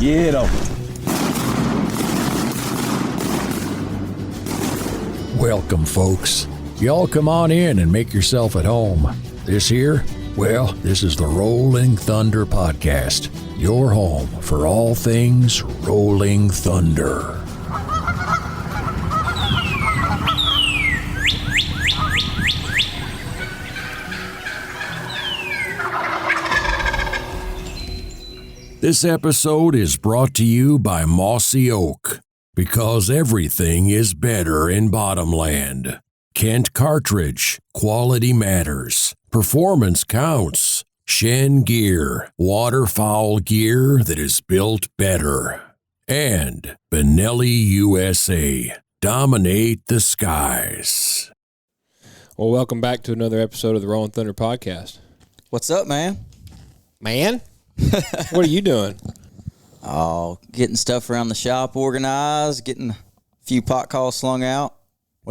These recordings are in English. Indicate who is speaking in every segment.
Speaker 1: Get 'em.
Speaker 2: Welcome, folks. Y'all come on in and make yourself at home. This here, well, this is the Rolling Thunder Podcast, your home for all things Rolling Thunder. This episode is brought to you by Mossy Oak, because everything is better in Bottomland. Kent Cartridge, quality matters, performance counts. Shen Gear, waterfowl gear that is built better. And Benelli USA, dominate the skies.
Speaker 3: Well, welcome back to another episode of the Rolling Thunder Podcast.
Speaker 4: What's up, man?
Speaker 3: Man? What are you doing?
Speaker 4: Oh, getting stuff around the shop organized, getting a few pot calls slung out.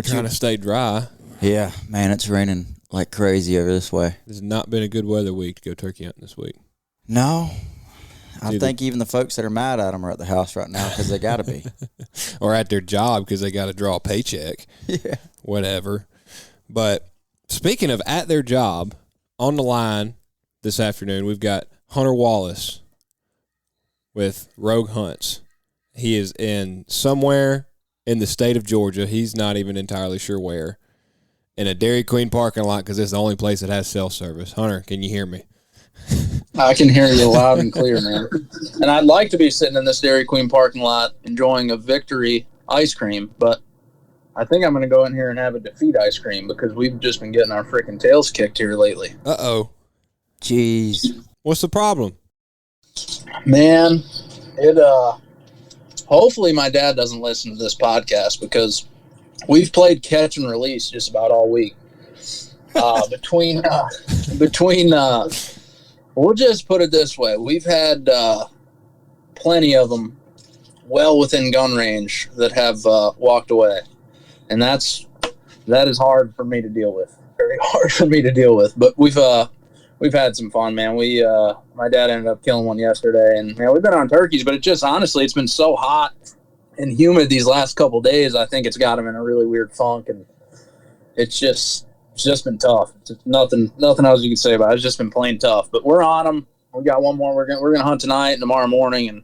Speaker 3: Trying to stay dry.
Speaker 4: Yeah, man, it's raining like crazy over this way.
Speaker 3: This has not been a good weather week to go turkey hunting this week.
Speaker 4: No. I think even the folks that are mad at them are at the house right now because they got to be.
Speaker 3: Or at their job because they got to draw a paycheck.
Speaker 4: Yeah.
Speaker 3: Whatever. But speaking of at their job, on the line this afternoon, we've got Hunter Wallis with Rogue Hunts. He is in somewhere in the state of Georgia. He's not even entirely sure where. In a Dairy Queen parking lot because it's the only place that has cell service. Hunter, can you hear me?
Speaker 5: I can hear you loud and clear, man. And I'd like to be sitting in this Dairy Queen parking lot enjoying a Victory ice cream, but I think I'm going to go in here and have a Defeat ice cream because we've just been getting our freaking tails kicked here lately.
Speaker 3: Uh-oh.
Speaker 4: Jeez.
Speaker 3: What's the problem?
Speaker 5: Man, hopefully my dad doesn't listen to this podcast because we've played catch and release just about all week. Between we'll just put it this way. We've had plenty of them well within gun range that have walked away. And that is hard for me to deal with. Very hard for me to deal with. But we've had some fun, man. My dad ended up killing one yesterday, and man, we've been on turkeys, but it's been so hot and humid these last couple days. I think it's got him in a really weird funk, and it's just been tough. It's nothing else you can say about it. It's just been plain tough. But we're on them. We got one more. We're gonna hunt tonight and tomorrow morning and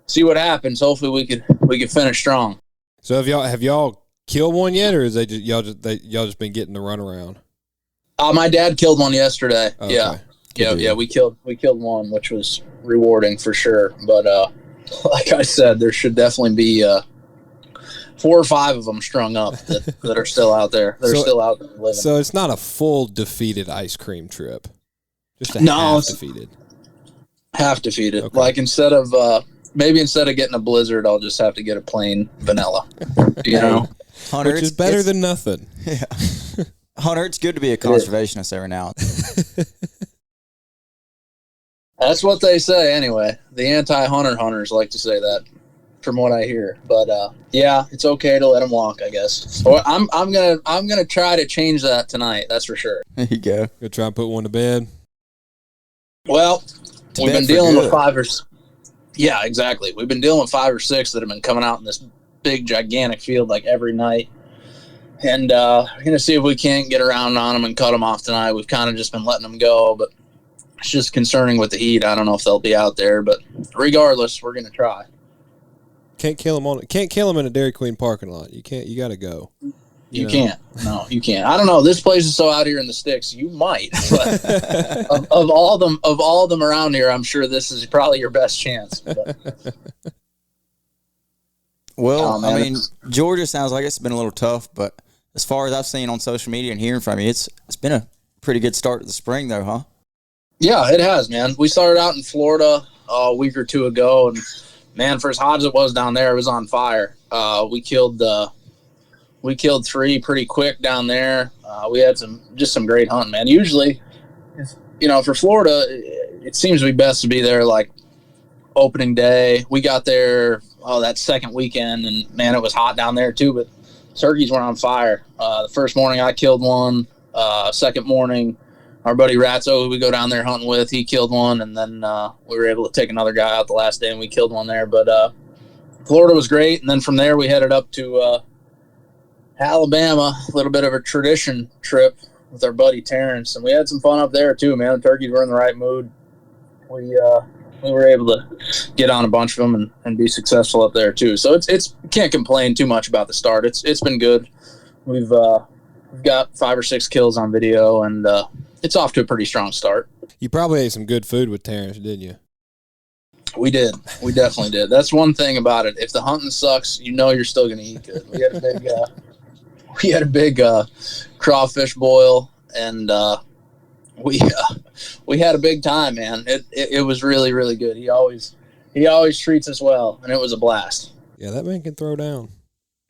Speaker 5: see what happens. Hopefully we could finish strong.
Speaker 3: So have y'all killed one yet, or is y'all just been getting the runaround?
Speaker 5: My dad killed one yesterday.
Speaker 3: Okay.
Speaker 5: Yeah. We killed one, which was rewarding for sure. But like I said, there should definitely be 4 or 5 of them strung up that are still out there. They're still out there living.
Speaker 3: So it's not a full defeated ice cream trip, just half defeated.
Speaker 5: Half defeated.
Speaker 3: Okay.
Speaker 5: Like instead of getting a blizzard, I'll just have to get a plain vanilla. You know,
Speaker 4: Hunter,
Speaker 3: which is better than nothing.
Speaker 4: Yeah. Hunter, it's good to be a conservationist every now and then.
Speaker 5: That's what they say anyway. The anti-hunter hunters like to say that, from what I hear. But yeah, it's okay to let them walk, I guess. Or I'm gonna try to change that tonight. That's for sure.
Speaker 4: There you go.
Speaker 3: Go try and put one to bed.
Speaker 5: Well,
Speaker 4: To
Speaker 5: we've
Speaker 4: bed
Speaker 5: been
Speaker 4: for
Speaker 5: dealing
Speaker 4: good.
Speaker 5: with 5 or yeah, exactly. We've been dealing with 5 or 6 that have been coming out in this big gigantic field like every night. And we're going to see if we can't get around on them and cut them off tonight. We've kind of just been letting them go, but it's just concerning with the heat. I don't know if they'll be out there, but regardless, we're going to try.
Speaker 3: Can't kill them in a Dairy Queen parking lot. You can't. You got to go.
Speaker 5: You can't. No, you can't. I don't know. This place is so out here in the sticks. You might, but of all of them around here, I'm sure this is probably your best chance. But.
Speaker 4: Well, I mean, Georgia sounds like it's been a little tough, but as far as I've seen on social media and hearing from you, it's been a pretty good start to the spring, though, huh?
Speaker 5: Yeah, it has, man. We started out in Florida a week or 2 ago, and man, for as hot as it was down there, it was on fire. We killed 3 pretty quick down there. We had some great hunting, man. Usually, for Florida, it seems to be best to be there like opening day. We got there that second weekend, and man, it was hot down there too, but turkeys were on fire. The first morning I killed one. Second morning our buddy Ratso, who we go down there hunting with, he killed one, and then we were able to take another guy out the last day, and we killed one there. But Florida was great, and then from there we headed up to Alabama, a little bit of a tradition trip with our buddy Terrence, and we had some fun up there too, man. The turkeys were in the right mood. We were able to get on a bunch of them and be successful up there too. So it's can't complain too much about the start. It's been good. We've got 5 or 6 kills on video, and it's off to a pretty strong start.
Speaker 3: You probably ate some good food with Terrence, didn't you?
Speaker 5: We did. We definitely did. That's one thing about it. If the hunting sucks, you're still going to eat good. We had a big crawfish boil, and we had a big time, man. It was really, really good. He always treats us well, and it was a blast.
Speaker 3: Yeah, that man can throw down.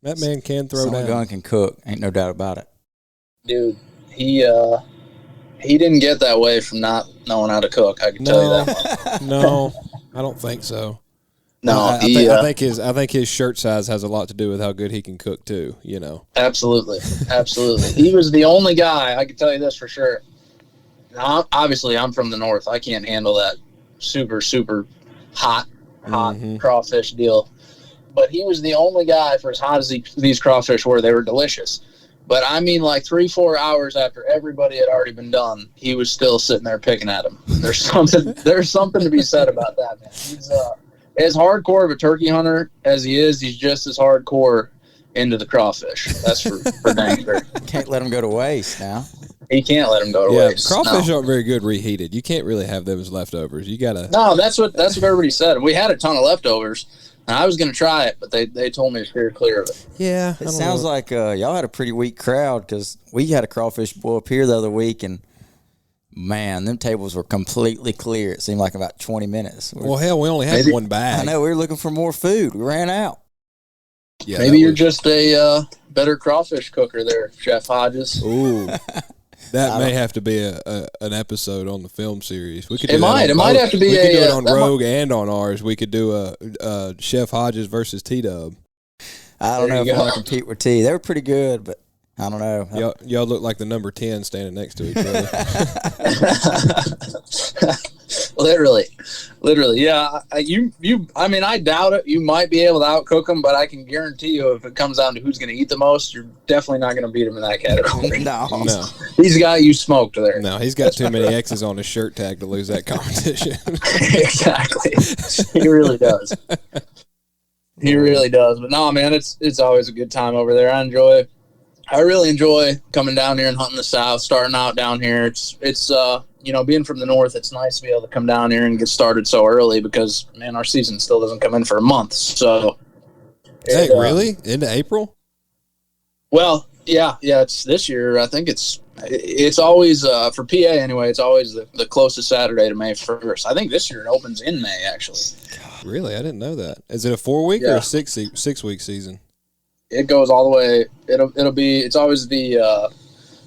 Speaker 3: That man can throw down.
Speaker 4: Gun can cook. Ain't no doubt about it.
Speaker 5: Dude, he didn't get that way from not knowing how to cook. I can tell you that much.
Speaker 3: No, I don't think so.
Speaker 5: No,
Speaker 3: I think his shirt size has a lot to do with how good he can cook too.
Speaker 5: Absolutely. He was the only guy. I can tell you this for sure. Now, obviously, I'm from the north. I can't handle that super, super hot crawfish deal. But he was the only guy, for as hot as these crawfish were, they were delicious. But I mean, like 3-4 hours after everybody had already been done, he was still sitting there picking at them. There's something to be said about that, man. He's as hardcore of a turkey hunter as he is, he's just as hardcore into the crawfish. That's for dang sure.
Speaker 4: Can't let him go to waste now.
Speaker 5: He can't let him go to waste.
Speaker 3: Crawfish aren't very good reheated. You can't really have them as leftovers. You gotta.
Speaker 5: No, that's what everybody said. We had a ton of leftovers, and I was going to try it, but they told me to steer clear of it.
Speaker 3: Yeah,
Speaker 4: it sounds like y'all had a pretty weak crowd, because we had a crawfish boil up here the other week, and man, them tables were completely clear. It seemed like about 20 minutes.
Speaker 3: Well, hell, we only had one bag.
Speaker 4: I know, we were looking for more food. We ran out.
Speaker 5: Yeah, maybe you're just a better crawfish cooker there, Chef Hodges.
Speaker 3: Ooh, that may have to be an episode on the film series. We could.
Speaker 5: It might have to be.
Speaker 3: We could do it on Rogue and on ours. We could do a Chef Hodges versus T-Dub.
Speaker 4: I don't know if I want to compete with T. They were pretty good, but I don't know.
Speaker 3: Y'all look like the number 10 standing next to each other. Literally. Yeah. I mean, I doubt it. You might be able to outcook them, but I can guarantee you, if it comes down to who's going to eat the most, you're definitely not going to beat him in that category.
Speaker 4: No.
Speaker 5: He's got you smoked there.
Speaker 3: No, he's got too many X's on his shirt tag to lose that competition.
Speaker 5: Exactly. He really does. He really does. But no, man, it's always a good time over there. I really enjoy coming down here and hunting the South, starting out down here. It's being from the North, it's nice to be able to come down here and get started so early, because, man, our season still doesn't come in for a month. So,
Speaker 3: really? Into April?
Speaker 5: Well, yeah, it's this year. I think it's always, for PA anyway, it's always the closest Saturday to May 1st. I think this year it opens in May, actually.
Speaker 3: Really? I didn't know that. Is it a 4-week or a 6-week season? It
Speaker 5: goes all the way. It's always the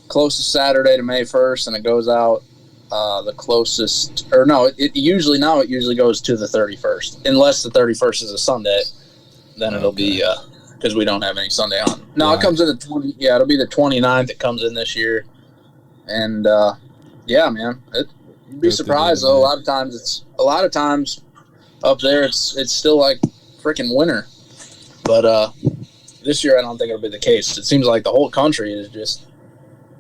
Speaker 5: closest Saturday to May 1st, and it goes out the closest, or no, it usually goes to the 31st, unless the 31st is a Sunday. Then it'll be because we don't have any Sunday on. No, right. It comes in the 20. Yeah, it'll be the 29th. It comes in this year, and yeah, man, you'd be surprised though. A lot of times up there, it's still like freaking winter, but this year I don't think it'll be the case. It seems like the whole country is just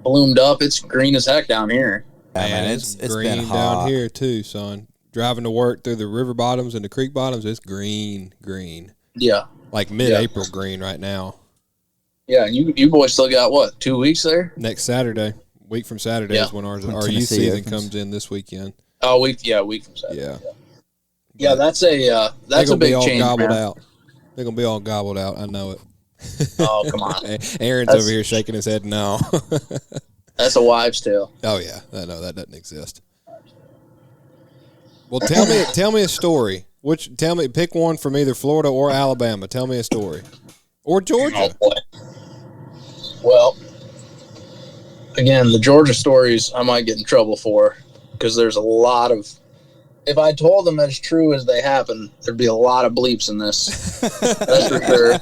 Speaker 5: bloomed up. It's green as heck down here.
Speaker 3: Man, it's green been down here too, son. Driving to work through the river bottoms and the creek bottoms, it's green.
Speaker 5: Yeah.
Speaker 3: Like mid-April green right now.
Speaker 5: Yeah, and you boys still got, what, 2 weeks there?
Speaker 3: Next Saturday. Week from Saturday is when our youth season comes in this weekend.
Speaker 5: Oh, week from Saturday.
Speaker 3: Yeah,
Speaker 5: that's a big change,
Speaker 3: gobbled out. They're going to be all gobbled out. I know it.
Speaker 5: Oh, come on.
Speaker 3: Aaron's over here shaking his head no.
Speaker 5: That's a wives' tale.
Speaker 3: Oh, yeah. No, that doesn't exist. Well, tell me a story. Pick one from either Florida or Alabama. Tell me a story. Or Georgia.
Speaker 5: Oh, boy. Well, again, the Georgia stories I might get in trouble for, because there's a lot of, if I told them as true as they happen, there'd be a lot of bleeps in this. That's for sure.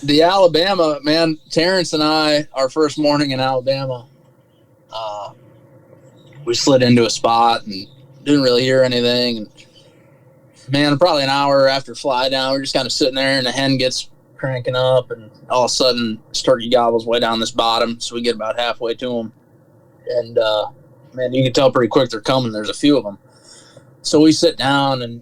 Speaker 5: The Alabama, man, Terrence and I, our first morning in Alabama, we slid into a spot and didn't really hear anything. And man, probably an hour after fly down, we're just kind of sitting there, and the hen gets cranking up, and all of a sudden this turkey gobbles way down this bottom. So we get about halfway to them, and man, you can tell pretty quick they're coming. There's a few of them. So we sit down, and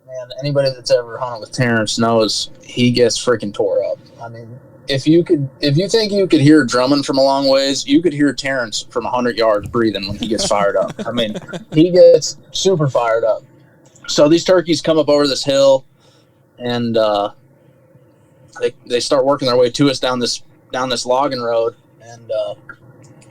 Speaker 5: man, anybody that's ever hunted with Terrence knows he gets freaking tore up. I mean, if you think you could hear drumming from a long ways, you could hear Terrence from 100 yards breathing when he gets fired up. I mean, he gets super fired up. So these turkeys come up over this hill, and they start working their way to us down this logging road, and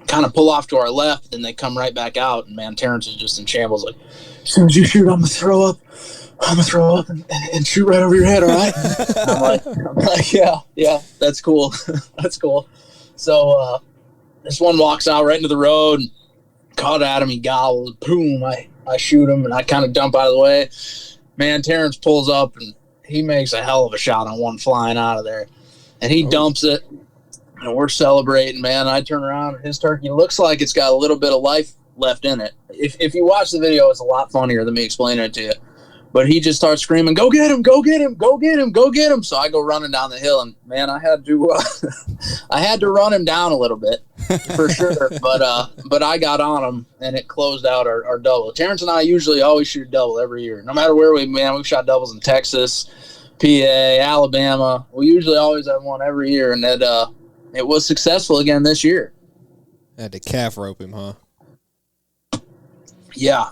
Speaker 5: kind of pull off to our left, and they come right back out. And man, Terrence is just in shambles. Like, as soon as you shoot, I'm gonna throw up and shoot right over your head. All right? I'm like, yeah, that's cool. That's cool. So this one walks out right into the road, and caught at him. He gobbles. Boom! I shoot him, and I kind of dump out of the way. Man, Terrence pulls up, and he makes a hell of a shot on one flying out of there, and he dumps it. And we're celebrating, man. I turn around, and his turkey looks like it's got a little bit of life left in it. If you watch the video, it's a lot funnier than me explaining it to you. But he just starts screaming, "Go get him! Go get him! Go get him! Go get him!" So I go running down the hill, and man, I had to run him down a little bit for sure. But I got on him, and it closed out our double. Terrence and I usually always shoot a double every year, no matter where we've shot doubles in Texas, PA, Alabama. We usually always have one every year, and it was successful again this year.
Speaker 3: Had to calf rope him, huh?
Speaker 5: Yeah,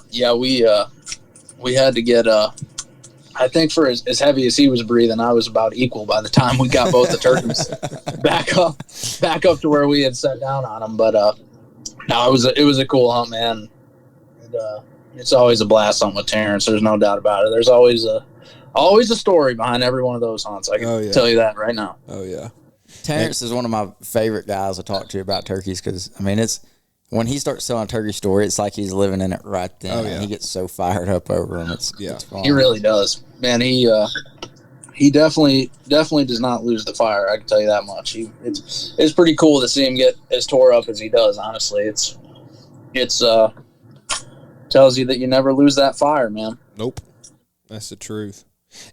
Speaker 5: we had to get I think for as heavy as he was breathing, I was about equal by the time we got both the turkeys back up to where we had set down on them. But no, it was a cool hunt, man. And, it's always a blast hunting with Terrence. There's no doubt about it. There's always a story behind every one of those hunts. I can tell you that right now.
Speaker 3: Oh yeah.
Speaker 4: Terrence is one of my favorite guys to talk to about turkeys because, I mean, it's when he starts telling a turkey story, it's like he's living in it right then.
Speaker 3: Oh, yeah.
Speaker 4: He gets so fired up over them. It's fun.
Speaker 5: He really does. Man, he definitely does not lose the fire. I can tell you that much. It's pretty cool to see him get as tore up as he does, honestly. It's tells you that you never lose that fire, man.
Speaker 3: Nope. That's the truth.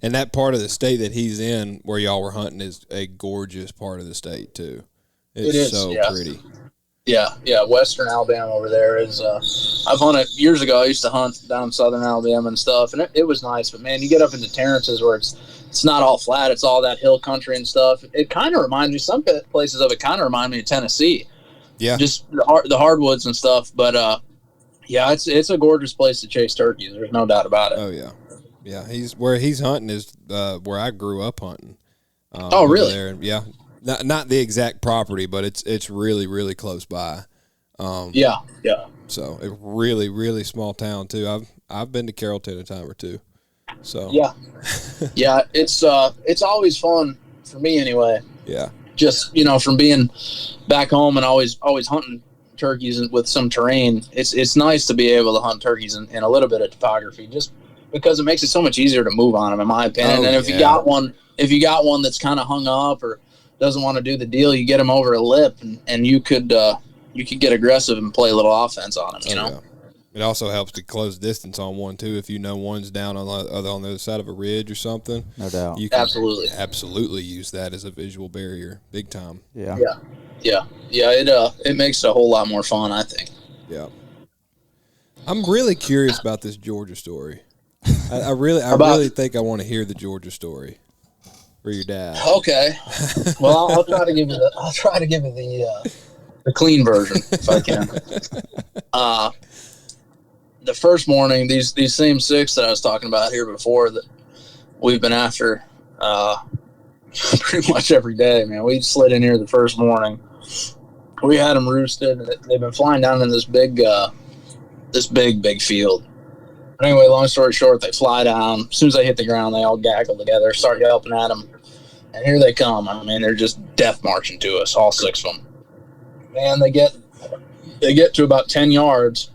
Speaker 3: And that part of the state that he's in, where y'all were hunting, is a gorgeous part of the state too. It's so pretty.
Speaker 5: Yeah, Western Alabama over there is. I've hunted years ago. I used to hunt down Southern Alabama and stuff, and it was nice. But man, you get up into Terrence's where it's not all flat; it's all that hill country and stuff. It kind of reminds me. Some places of it kind of remind me of Tennessee. Yeah, just the hardwoods and stuff. But yeah, it's a gorgeous place to chase turkeys. There's no doubt about it.
Speaker 3: Oh yeah. Yeah, where he's hunting is where I grew up hunting.
Speaker 5: Oh, really?
Speaker 3: There. Yeah, not the exact property, but it's really, really close by.
Speaker 5: Yeah.
Speaker 3: So a really, really small town too. I've been to Carrollton a time or two. So
Speaker 5: yeah, it's always fun for me anyway.
Speaker 3: Yeah.
Speaker 5: Just from being back home and always hunting turkeys with some terrain. It's nice to be able to hunt turkeys in a little bit of topography. Just because it makes it so much easier to move on them, in my opinion. And if you got one that's kind of hung up or doesn't want to do the deal, you get them over a lip, and you could get aggressive and play a little offense on them. You know.
Speaker 3: Yeah. It also helps to close distance on one too. If you know one's down on the other side of a ridge or something,
Speaker 4: no doubt,
Speaker 3: you can
Speaker 5: absolutely
Speaker 3: use that as a visual barrier, big time.
Speaker 4: Yeah.
Speaker 5: It makes it a whole lot more fun, I think.
Speaker 3: Yeah. I'm really curious about this Georgia story. I really think I want to hear the Georgia story for your dad.
Speaker 5: Okay. Well, I'll try to give you the clean version if I can. The first morning, these same 6 that I was talking about here before that we've been after pretty much every day, man. We slid in here the first morning. We had them roosted. They've been flying down in this big field. Anyway, long story short, they fly down. As soon as they hit the ground, they all gaggle together, start yelping at them. And here they come. I mean, they're just death marching to us, all 6 of them. Man, they get to about 10 yards,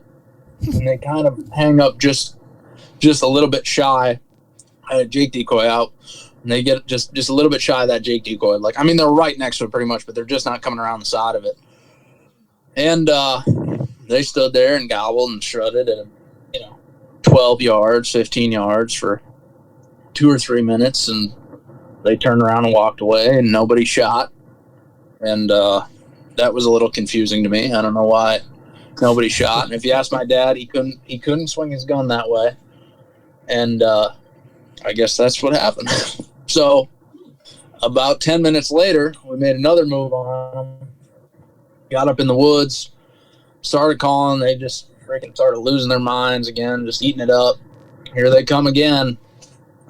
Speaker 5: and they kind of hang up just a little bit shy. I had a Jake decoy out, and they get just a little bit shy of that Jake decoy. Like, I mean, they're right next to it pretty much, but they're just not coming around the side of it. And they stood there and gobbled and strutted at 12 yards, 15 yards for 2 or 3 minutes, and they turned around and walked away, and nobody shot. And that was a little confusing to me. I don't know why nobody shot. And if you ask my dad, he couldn't swing his gun that way. And I guess that's what happened. So about 10 minutes later, we made another move on them. Got up in the woods, started calling. They just freaking started losing their minds again, just eating it up. Here they come again.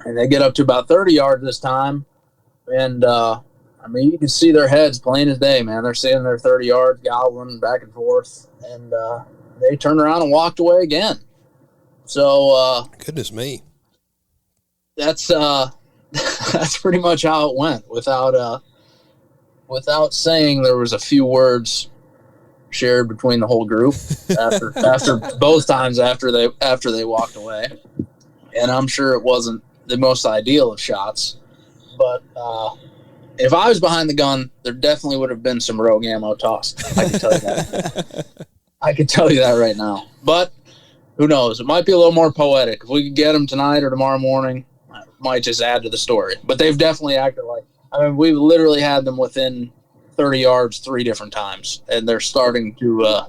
Speaker 5: And they get up to about 30 yards this time. And, you can see their heads plain as day, man. They're sitting there 30 yards, gobbling back and forth. And they turned around and walked away again. So,
Speaker 3: goodness me.
Speaker 5: That's pretty much how it went. Without saying, there was a few words shared between the whole group after both times after they walked away. And I'm sure it wasn't the most ideal of shots, but if I was behind the gun, there definitely would have been some rogue ammo tossed. I can tell you that. I can tell you that right now. But who knows? It might be a little more poetic. If we could get them tonight or tomorrow morning, it might just add to the story. But they've definitely acted like. We've literally had them within 30 yards 3 different times, and they're starting to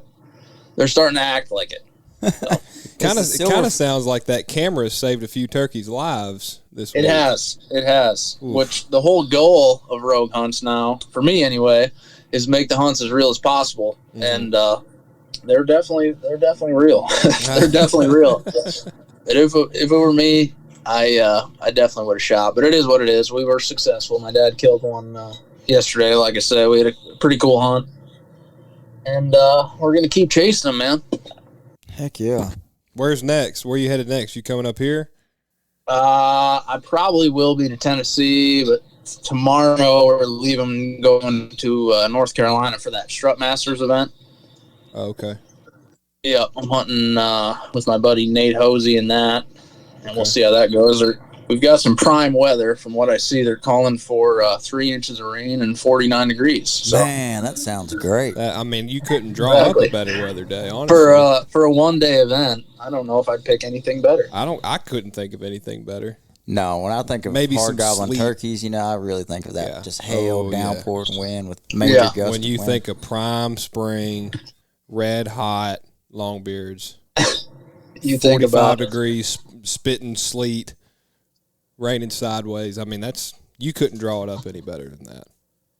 Speaker 5: act like it. So.
Speaker 3: It kind of sounds like that camera saved a few turkeys' lives this week.
Speaker 5: It has.
Speaker 3: Oof.
Speaker 5: Which the whole goal of rogue hunts now, for me anyway, is make the hunts as real as possible. Mm-hmm. And they're definitely real. They're definitely real. But if it were me, I definitely would have shot. But it is what it is. We were successful. My dad killed one yesterday. Like I said, we had a pretty cool hunt, and we're gonna keep chasing them, man.
Speaker 4: Heck yeah.
Speaker 3: Where's next? Where you headed next? You coming up here?
Speaker 5: I probably will be to Tennessee, but tomorrow we're leaving going to North Carolina for that Strut Masters event.
Speaker 3: Oh, okay.
Speaker 5: Yeah, I'm hunting with my buddy Nate Hosey and that, and we'll see how that goes. We've got some prime weather. From what I see, they're calling for 3 inches of rain and 49 degrees. So,
Speaker 4: man, that sounds great.
Speaker 3: You couldn't draw up a better weather day, honestly.
Speaker 5: For a one-day event, I don't know if I'd pick anything better.
Speaker 3: I couldn't think of anything better.
Speaker 4: No, when I think of
Speaker 3: maybe
Speaker 4: hard
Speaker 3: some
Speaker 4: gobbling
Speaker 3: sleet.
Speaker 4: Turkeys, I really think of that. Yeah. Just hail, downpours, and wind with major gusts.
Speaker 3: When you
Speaker 4: wind.
Speaker 3: think of prime spring, red hot longbeards,
Speaker 5: you think
Speaker 3: 45
Speaker 5: about
Speaker 3: degrees, spitting sleet, raining sideways. You couldn't draw it up any better than that.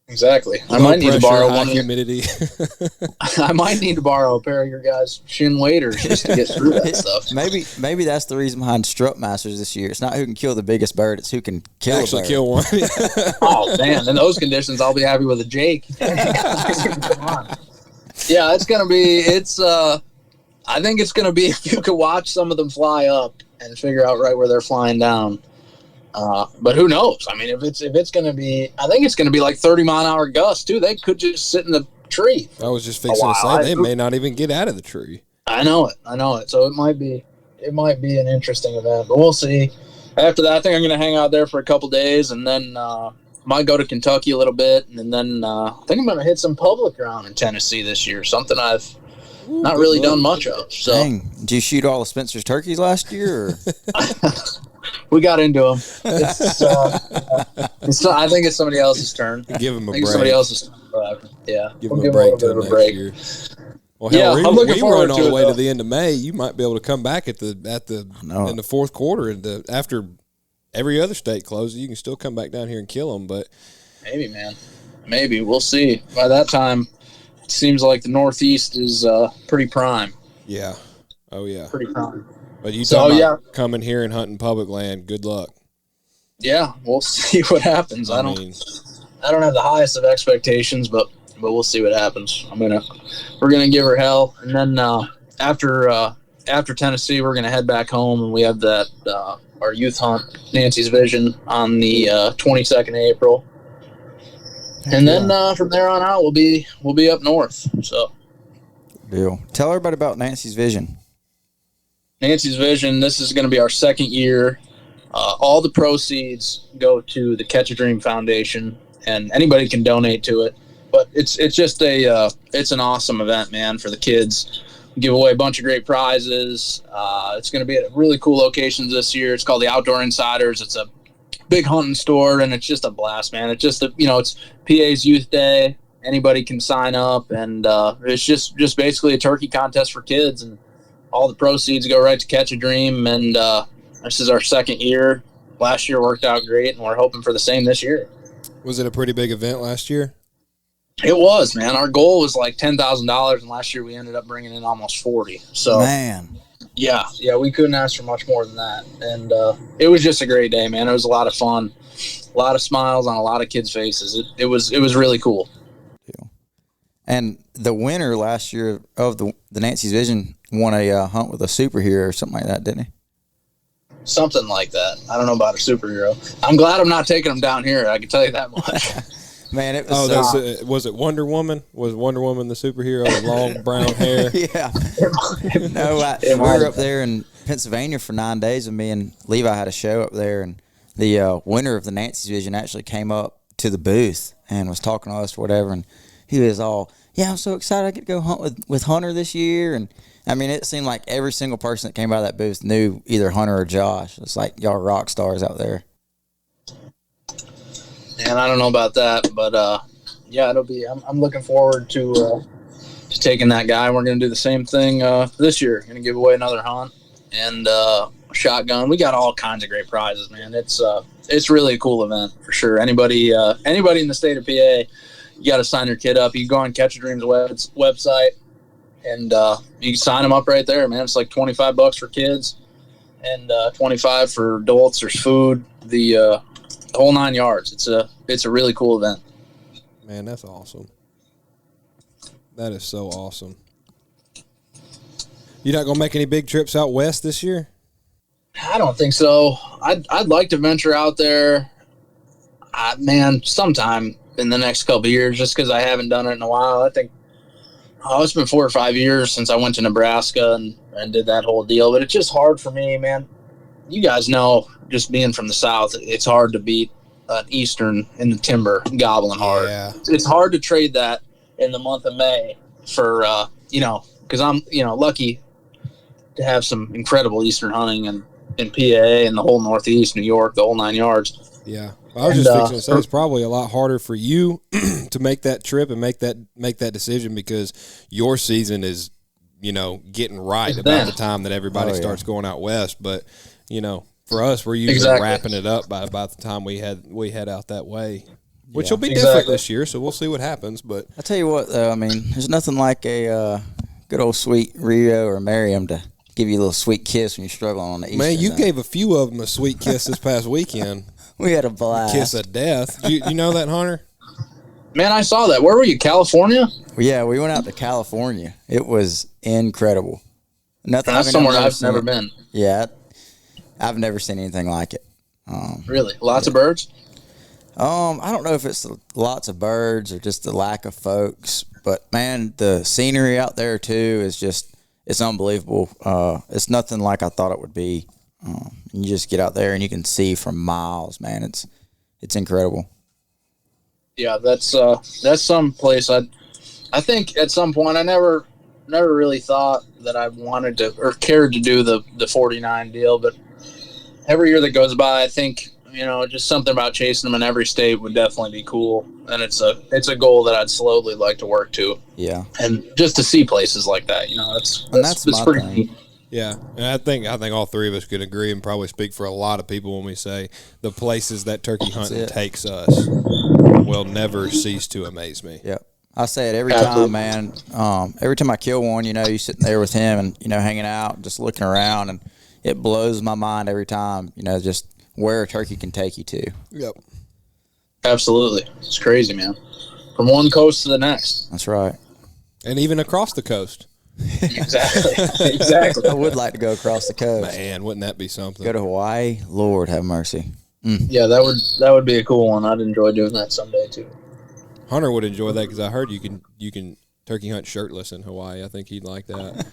Speaker 5: Exactly.
Speaker 3: I might need to borrow high humidity.
Speaker 5: I might need to borrow a pair of your guys' shin waders just to get through that stuff.
Speaker 4: Maybe that's the reason behind Strut Masters this year. It's not who can kill the biggest bird; it's who can kill
Speaker 3: actually
Speaker 4: a bird.
Speaker 3: kill one.
Speaker 5: Oh man! In those conditions, I'll be happy with a Jake. Come on. Yeah, it's gonna be. I think it's gonna be if you could watch some of them fly up and figure out right where they're flying down. But who knows? If it's going to be, I think it's going to be like 30-mile-an-hour gusts too. They could just sit in the tree.
Speaker 3: I was just fixing to say they may not even get out of the tree.
Speaker 5: I know it. So it might be an interesting event, but we'll see. After that, I think I'm going to hang out there for a couple days, and then might go to Kentucky a little bit, and then I think I'm going to hit some public ground in Tennessee this year. Something I've not really done much of. So.
Speaker 4: Dang. Did you shoot all of Spencer's turkeys last year? Or?
Speaker 5: We got into them. I think it's somebody else's turn.
Speaker 3: Give him a break.
Speaker 5: Somebody else's turn. Yeah.
Speaker 3: Give him a break till next year. Well, hell,
Speaker 5: I'm looking
Speaker 3: we
Speaker 5: forward
Speaker 3: run all
Speaker 5: to
Speaker 3: the
Speaker 5: it,
Speaker 3: way
Speaker 5: though.
Speaker 3: to the end of May. You might be able to come back in the fourth quarter, and after every other state closes, you can still come back down here and kill them. But
Speaker 5: maybe, man, maybe we'll see. By that time, it seems like the Northeast is pretty prime.
Speaker 3: Yeah. Oh yeah.
Speaker 5: Pretty prime.
Speaker 3: But you talking about coming here and hunting public land, good luck.
Speaker 5: Yeah, we'll see what happens. I don't have the highest of expectations, but we'll see what happens. We're gonna give her hell, and then after Tennessee, we're gonna head back home, and we have that our youth hunt, Nancy's Vision, on the 22nd of April, and then from there on out, we'll be up north. So,
Speaker 4: deal. Tell everybody about Nancy's Vision.
Speaker 5: Nancy's Vision, this is going to be our second year. All the proceeds go to the Catch a Dream Foundation, and anybody can donate to it. But it's just it's an awesome event, man, for the kids. give away a bunch of great prizes. It's going to be at really cool locations this year. It's called the Outdoor Insiders. It's a big hunting store, and it's just a blast, man. It's just it's PA's Youth Day. Anybody can sign up, and it's just basically a turkey contest for kids, and all the proceeds go right to Catch a Dream. And this is our second year. Last year worked out great, and we're hoping for the same this year.
Speaker 3: Was it a pretty big event last year?
Speaker 5: It was, man. Our goal was like $10,000, and last year we ended up bringing in almost 40. So,
Speaker 4: man,
Speaker 5: yeah, we couldn't ask for much more than that. And it was just a great day, man. It was a lot of fun, a lot of smiles on a lot of kids' faces. It was really cool.
Speaker 4: And the winner last year of the Nancy's Vision won a hunt with a superhero or something like that, didn't he?
Speaker 5: Something like that. I don't know about a superhero. I'm glad I'm not taking him down here. I can tell you that much.
Speaker 4: Man, it was.
Speaker 3: Was it Wonder Woman? Was Wonder Woman the superhero with long brown hair?
Speaker 4: Yeah. No, we were up there in Pennsylvania for 9 days, and me and Levi had a show up there, and the winner of the Nancy's Vision actually came up to the booth and was talking to us or whatever, and he was all, yeah, I'm so excited I get to go hunt with Hunter this year. And, I mean, it seemed like every single person that came out of that booth knew either Hunter or Josh. It's like y'all rock stars out there.
Speaker 5: And I don't know about that, but, yeah, it'll be – I'm looking forward to taking that guy. We're going to do the same thing this year. Going to give away another hunt and a shotgun. We got all kinds of great prizes, man. It's really a cool event for sure. Anybody in the state of PA – you got to sign your kid up. You can go on Catch a Dream's website, and you can sign them up right there, man. It's like $25 for kids and $25 for adults. There's food, the whole 9 yards. It's a really cool event.
Speaker 3: Man, that's awesome. That is so awesome. You not gonna make any big trips out west this year?
Speaker 5: I don't think so. I'd like to venture out there, man, sometime in the next couple of years, just because I haven't done it in a while. I think it's been 4 or 5 years since I went to Nebraska and did that whole deal. But it's just hard for me, man. You guys know, just being from the South, it's hard to beat an Eastern in the timber gobbling hard.
Speaker 3: Yeah.
Speaker 5: It's hard to trade that in the month of May for, because I'm, lucky to have some incredible Eastern hunting in PA and the whole Northeast, New York, the whole 9 yards.
Speaker 3: Yeah. I was just fixing to say it's probably a lot harder for you to make that trip and make that decision because your season is, getting right about the time that everybody starts going out west. But, for us, we're usually wrapping it up by about the time we head out that way, which will be different this year. So we'll see what happens. But
Speaker 4: I tell you what, though, I mean, there's nothing like a good old sweet Rio or Miriam to give you a little sweet kiss when you're struggling on the Eastern.
Speaker 3: Man, you gave a few of them a sweet kiss this past weekend.
Speaker 4: We had a blast.
Speaker 3: Kiss of death. You know that, Hunter?
Speaker 5: Man, I saw that. Where were you, California?
Speaker 4: Yeah, we went out to California. It was incredible.
Speaker 5: That's somewhere I've never been.
Speaker 4: Yeah, I've never seen anything like it.
Speaker 5: Really? Lots of birds?
Speaker 4: I don't know if it's lots of birds or just the lack of folks, but, man, the scenery out there, too, is just – it's unbelievable. It's nothing like I thought it would be. You just get out there and you can see for miles, man. It's incredible.
Speaker 5: Yeah, that's some place I think at some point I never really thought that I wanted to or cared to do the 49 deal, but every year that goes by, I think just something about chasing them in every state would definitely be cool, and it's a goal that I'd slowly like to work to.
Speaker 4: Yeah,
Speaker 5: and just to see places like that, that's pretty neat.
Speaker 3: Yeah, and I think all three of us could agree and probably speak for a lot of people when we say the places that turkey hunting takes us will never cease to amaze me.
Speaker 4: Yep. I say it every time, man. Every time I kill one, you sitting there with him and, hanging out, just looking around, and it blows my mind every time, just where a turkey can take you to.
Speaker 3: Yep.
Speaker 5: Absolutely. It's crazy, man. From one coast to the next.
Speaker 4: That's right.
Speaker 3: And even across the coast.
Speaker 5: Exactly.
Speaker 4: I would like to go across the coast.
Speaker 3: Man, wouldn't that be something?
Speaker 4: Go to Hawaii. Lord have mercy.
Speaker 5: Yeah, that would be a cool one. I'd enjoy doing that someday too.
Speaker 3: Hunter would enjoy that because I heard you can turkey hunt shirtless in Hawaii. I think he'd like that.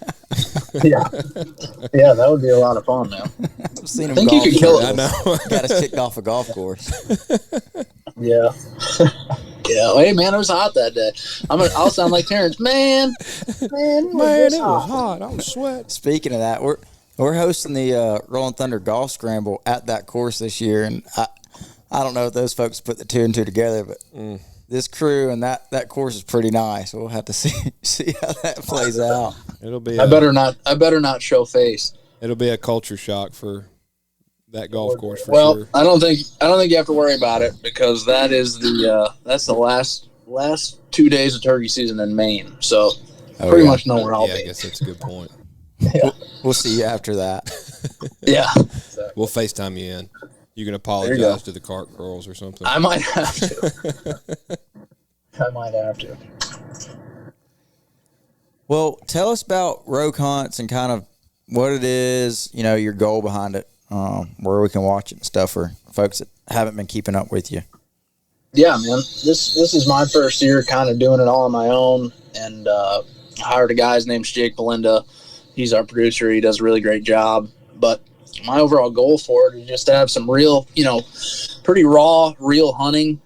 Speaker 5: Yeah, that would be a lot of fun, man.
Speaker 4: I've seen him.
Speaker 5: I think you could kill it.
Speaker 3: I know.
Speaker 4: Got us kicked off a golf course.
Speaker 5: Yeah. Yeah. Hey, man, it was hot that day. I'll sound like Terrence. Man,
Speaker 3: Man, it was hot. I was sweating.
Speaker 4: Speaking of that, we're hosting the Rolling Thunder Golf Scramble at that course this year, and I don't know if those folks put the two and two together, but this crew and that course is pretty nice. We'll have to see how that plays out.
Speaker 3: It'll be.
Speaker 5: I better not show face.
Speaker 3: It'll be a culture shock for that golf course for
Speaker 5: well,
Speaker 3: sure.
Speaker 5: I don't think you have to worry about it because that is that's the last 2 days of turkey season in Maine. So pretty much know where I'll be.
Speaker 3: I guess that's a good point.
Speaker 5: Yeah.
Speaker 4: We'll see you after that.
Speaker 5: Yeah.
Speaker 3: We'll FaceTime you in. You can apologize to the cart girls or something.
Speaker 5: I might have to.
Speaker 4: Well, tell us about Rogue Hunts and kind of what it is, your goal behind it, where we can watch it and stuff for folks that haven't been keeping up with you.
Speaker 5: Yeah, man. This is my first year kind of doing it all on my own, and hired a guy. His name's Jake Belinda. He's our producer. He does a really great job. But my overall goal for it is just to have some real, pretty raw, real hunting,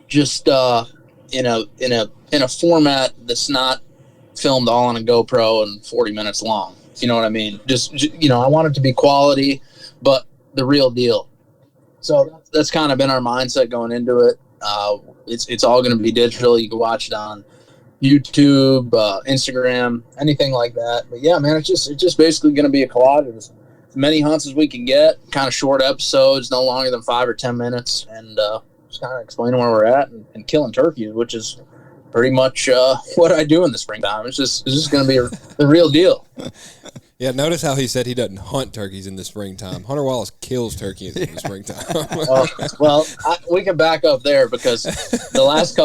Speaker 5: just in a format that's not filmed all on a GoPro and 40 minutes long. If you know what I mean? Just I want it to be quality, but the real deal. So that's kind of been our mindset going into it. It's all going to be digital. You can watch it on YouTube, Instagram, anything like that. But yeah, man, it's just basically going to be a collage of as many hunts as we can get, kind of short episodes, no longer than 5 or 10 minutes, and just kind of explaining where we're at and killing turkeys, which is pretty much what I do in the springtime. It's just going to be the real deal.
Speaker 3: Yeah, notice how he said he doesn't hunt turkeys in the springtime. Hunter Wallis kills turkeys in the springtime.
Speaker 5: well, we can back up there because the last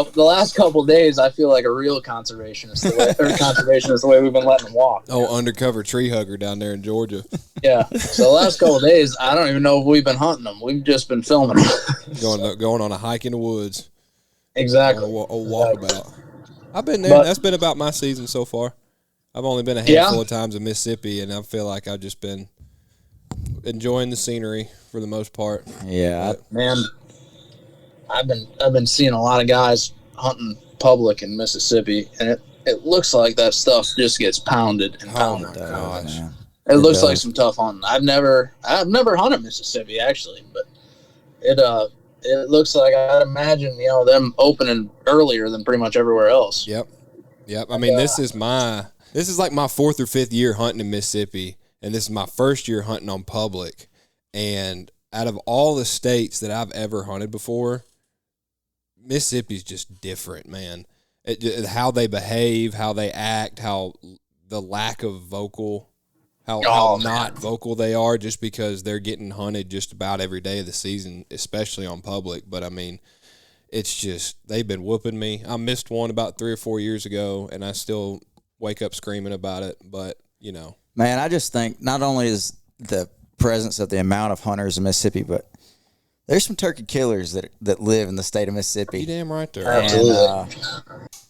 Speaker 5: couple days, I feel like a real conservationist. The way we've been letting them walk.
Speaker 3: Oh, undercover tree hugger down there in Georgia.
Speaker 5: Yeah. So the last couple days, I don't even know if we've been hunting them. We've just been filming them.
Speaker 3: going on a hike in the woods.
Speaker 5: Exactly.
Speaker 3: On a walkabout. I've been there. That's been about my season so far. I've only been a handful of times in Mississippi, and I feel like I've just been enjoying the scenery for the most part.
Speaker 4: Yeah,
Speaker 5: man, I've been seeing a lot of guys hunting public in Mississippi, and it looks like that stuff just gets pounded and pounded.
Speaker 3: Oh my gosh!
Speaker 5: It looks like some tough hunting. I've never hunted Mississippi actually, but it looks like I'd imagine them opening earlier than pretty much everywhere else.
Speaker 3: Yep. I mean, this is like my 4th or 5th year hunting in Mississippi, and this is my first year hunting on public. And out of all the states that I've ever hunted before, Mississippi's just different, man. How they behave, how they act, how the lack of how not vocal they are, just because they're getting hunted just about every day of the season, especially on public. But I mean, it's just they've been whooping me. I missed one about 3 or 4 years ago, and I still wake up screaming about it. But
Speaker 4: man, I just think not only is the presence of the amount of hunters in Mississippi, but there's some turkey killers that live in the state of Mississippi.
Speaker 3: You damn right there.
Speaker 5: Absolutely.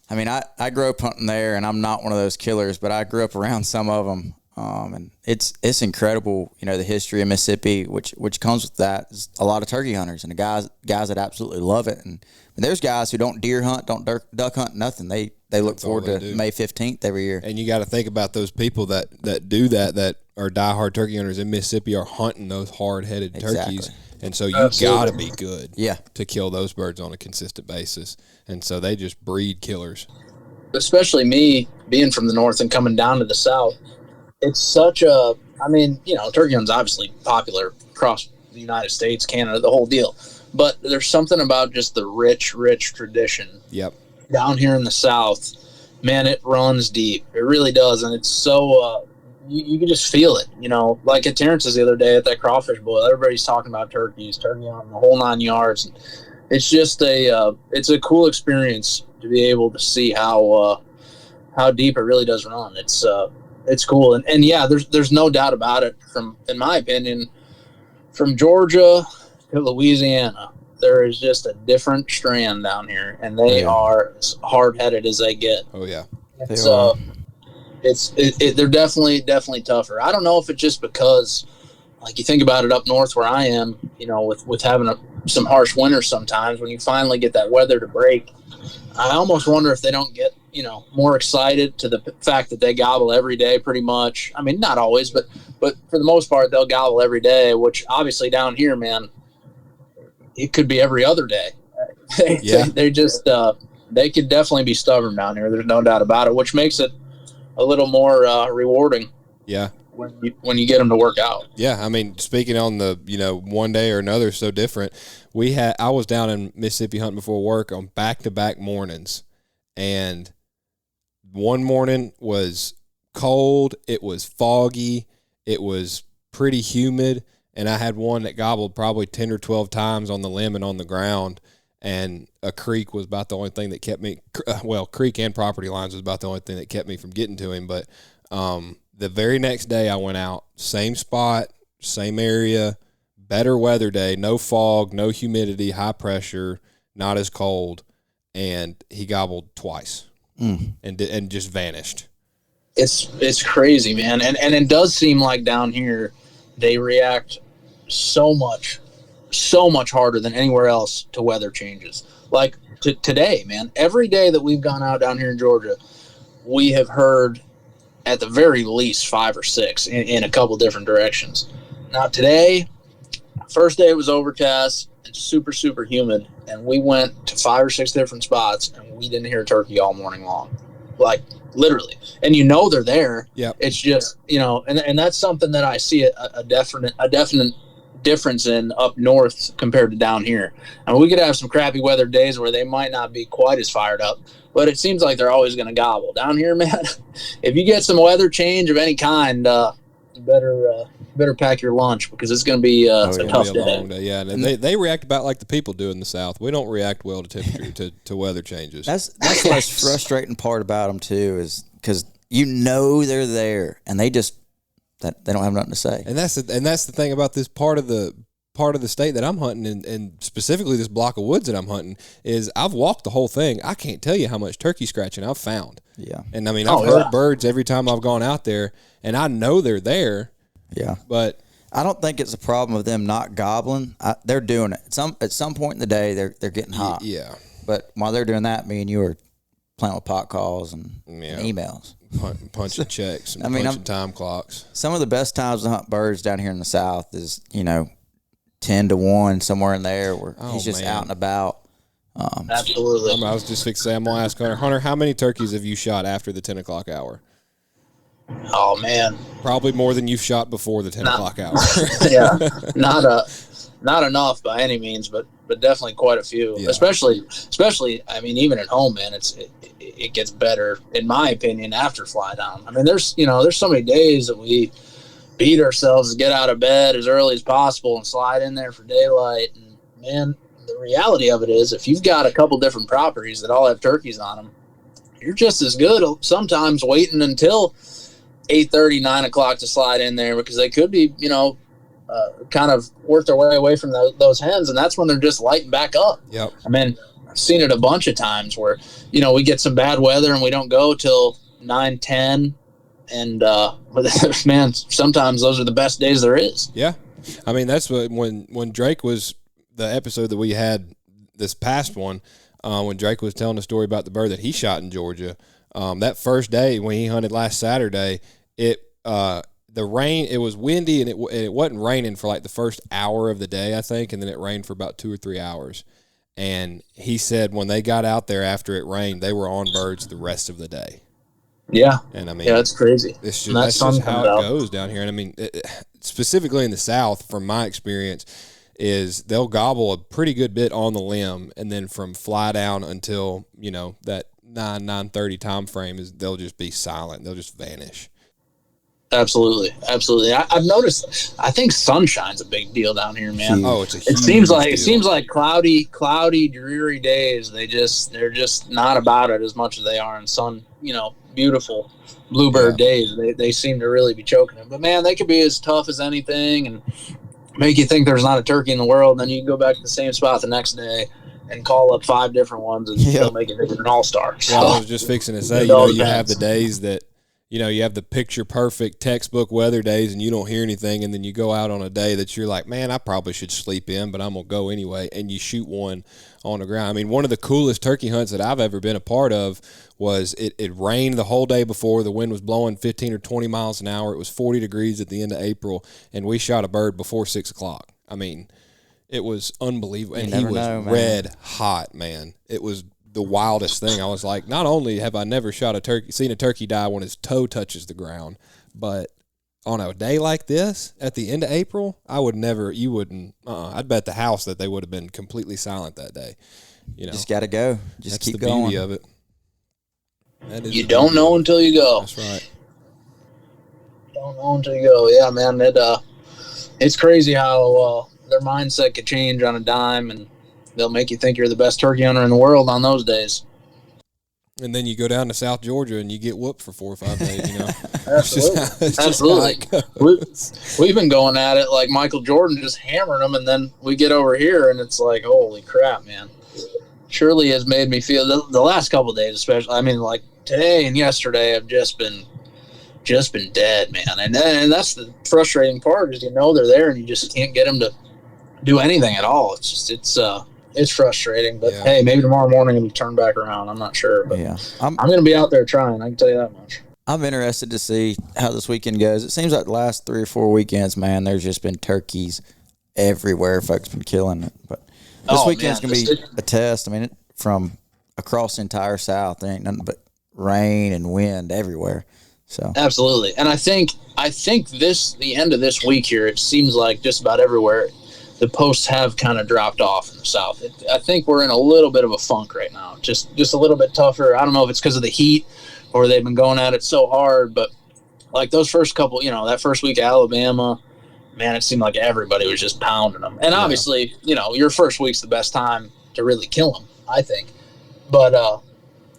Speaker 4: I mean, I grew up hunting there, and I'm not one of those killers, but I grew up around some of them. And it's incredible, the history of Mississippi, which comes with that is a lot of turkey hunters and the guys that absolutely love it. And there's guys who don't deer hunt, don't duck hunt, nothing. They look forward to May 15th every year.
Speaker 3: And you got to think about those people that do that are diehard turkey hunters in Mississippi are hunting those hard-headed turkeys. And so you got to be good to kill those birds on a consistent basis. And so they just breed killers.
Speaker 5: Especially me being from the north and coming down to the south. It's such a, turkey hunting's obviously popular across the United States, Canada, the whole deal. But there's something about just the rich tradition.
Speaker 3: Yep.
Speaker 5: Down here in the South, man, it runs deep. It really does. And it's so, you can just feel it, like at Terrence's the other day at that crawfish boil, everybody's talking about turkey hunting, the whole 9 yards. And it's just it's a cool experience to be able to see how deep it really does run. It's cool. And yeah, there's no doubt about it in my opinion, from Georgia to Louisiana, there is just a different strand down here, and they are as hard-headed as they get.
Speaker 3: Oh yeah.
Speaker 5: They're definitely tougher. I don't know if it's just because, like, you think about it up north where I am, with having some harsh winters sometimes, when you finally get that weather to break, I almost wonder if they don't get more excited to the fact that they gobble every day pretty much. I mean, not always, but for the most part, they'll gobble every day, which obviously down here, man, it could be every other day. They just they could definitely be stubborn down here. There's no doubt about it, which makes it a little more rewarding.
Speaker 3: Yeah.
Speaker 5: When you get them to work out.
Speaker 3: Yeah, I mean, speaking on the, one day or another so different, I was down in Mississippi hunting before work on back-to-back mornings, and one morning was cold, it was foggy, it was pretty humid, and I had one that gobbled probably 10 or 12 times on the limb and on the ground, and a creek was about the only thing that kept me, creek and property lines was about the only thing that kept me from getting to him, but the very next day I went out, same spot, same area, better weather day, no fog, no humidity, high pressure, not as cold, and he gobbled twice and just vanished.
Speaker 5: It's crazy, man. And it does seem like down here they react so much harder than anywhere else to weather changes. Like today, man, every day that we've gone out down here in Georgia, we have heard at the very least 5 or 6 in a couple different directions. Now today, first day it was overcast and super, super humid, and we went to 5 or 6 different spots, and we didn't hear turkey all morning long. Like, literally. And they're there.
Speaker 3: Yep.
Speaker 5: It's just, and that's something that I see a definite difference in up north compared to down here. I mean, we could have some crappy weather days where they might not be quite as fired up, but it seems like they're always going to gobble. Down here, man, if you get some weather change of any kind, you better pack your lunch, because it's going to be a tough day.
Speaker 3: Long day. Yeah, and they react about like the people do in the South. We don't react well to temperature to weather changes.
Speaker 4: That's the most frustrating part about them too, is because they're there and they just that they don't have nothing to say.
Speaker 3: And that's the thing about this part of the state that I'm hunting, and specifically this block of woods that I'm hunting, is I've walked the whole thing. I can't tell you how much turkey scratching I've found.
Speaker 4: Yeah.
Speaker 3: And I mean, I've heard birds every time I've gone out there, and I know they're there.
Speaker 4: Yeah.
Speaker 3: But
Speaker 4: I don't think it's a problem of them not gobbling. They're doing it. At some point in the day, they're getting hot.
Speaker 3: Yeah.
Speaker 4: But while they're doing that, me and you are playing with pot calls and emails.
Speaker 3: Punching checks and punching time clocks.
Speaker 4: Some of the best times to hunt birds down here in the South is, 10 to 1, somewhere in there, where he's just out and about.
Speaker 5: Absolutely.
Speaker 3: I was just fixing to say, I'm going to ask Hunter, how many turkeys have you shot after the 10 o'clock hour?
Speaker 5: Oh, man.
Speaker 3: Probably more than you've shot before the 10 o'clock hour.
Speaker 5: Yeah. Not enough by any means, but definitely quite a few. Yeah. Especially, I mean, even at home, man, it gets better, in my opinion, after fly down. I mean, there's so many days that we beat ourselves to get out of bed as early as possible and slide in there for daylight. And man, the reality of it is, if you've got a couple different properties that all have turkeys on them, you're just as good sometimes waiting until 8:30, 9 o'clock to slide in there, because they could be, kind of work their way away from those hens, and that's when they're just lighting back up.
Speaker 3: Yep.
Speaker 5: I mean, I've seen it a bunch of times where, we get some bad weather and we don't go till 9, 10, and man, sometimes those are the best days there is.
Speaker 3: Yeah. I mean, that's what when Drake was the episode that we had, this past one, when Drake was telling a story about the bird that he shot in Georgia. That first day when he hunted last Saturday, the rain, it was windy, and it wasn't raining for like the first hour of the day, I think, and then it rained for about 2 or 3 hours. And he said when they got out there after it rained, they were on birds the rest of the day.
Speaker 5: Yeah.
Speaker 3: And I mean,
Speaker 5: that's crazy.
Speaker 3: That's just how it goes down here. And I mean, specifically in the South, from my experience, is they'll gobble a pretty good bit on the limb, and then from fly down until, that 9:30 time frame they'll just be silent. They'll just vanish.
Speaker 5: Absolutely. I've noticed. I think sunshine's a big deal down here, man.
Speaker 3: Oh, it's a huge
Speaker 5: It seems
Speaker 3: deal.
Speaker 5: like cloudy, dreary days. They're just not about it as much as they are in sun. Beautiful bluebird days. They seem to really be choking them. But man, they could be as tough as anything and make you think there's not a turkey in the world. And then you can go back to the same spot the next day and call up 5 different ones and still make it an all-star. So,
Speaker 3: well, I was just fixing to say, you have the days that, you have the picture perfect textbook weather days and you don't hear anything, and then you go out on a day that you're like, man, I probably should sleep in, but I'm going to go anyway, and you shoot one on the ground. I mean, one of the coolest turkey hunts that I've ever been a part of was it rained the whole day before. The wind was blowing 15 or 20 miles an hour. It was 40 degrees at the end of April, and we shot a bird before 6 o'clock. I mean, it was unbelievable. And he was red hot, man. It was the wildest thing. I was like, not only have I never seen a turkey die when his toe touches the ground, but on a day like this at the end of April, I'd bet the house that they would have been completely silent that day.
Speaker 4: Just got to go. Just keep going.
Speaker 3: That's the beauty of it.
Speaker 5: You don't know until you go.
Speaker 3: That's right.
Speaker 5: Don't know until you go. Yeah, man. It's crazy how their mindset could change on a dime, and they'll make you think you're the best turkey hunter in the world on those days.
Speaker 3: And then you go down to South Georgia and you get whooped for 4 or 5 days,
Speaker 5: Absolutely. Absolutely. We've been going at it like Michael Jordan, just hammering them, and then we get over here and it's like, holy crap, man. Shirley has made me feel the last couple of days, especially. I mean, like today and yesterday, I've just been dead, man. And that's the frustrating part, is they're there and you just can't get them to do anything at all. It's frustrating, but hey, maybe tomorrow morning it'll turn back around. I'm not sure, but I'm going to be out there trying. I can tell you that much.
Speaker 4: I'm interested to see how this weekend goes. It seems like the last 3 or 4 weekends, man, there's just been turkeys everywhere. Folks been killing it, but this weekend's going to be a test. I mean, from across the entire South, there ain't nothing but rain and wind everywhere. So
Speaker 5: absolutely, and I think the end of this week here, it seems like just about everywhere the posts have kind of dropped off in the South. I think we're in a little bit of a funk right now, just a little bit tougher. I don't know if it's because of the heat or they've been going at it so hard, but like those first couple, that first week, Alabama, man, it seemed like everybody was just pounding them. And obviously, your first week's the best time to really kill them, I think. But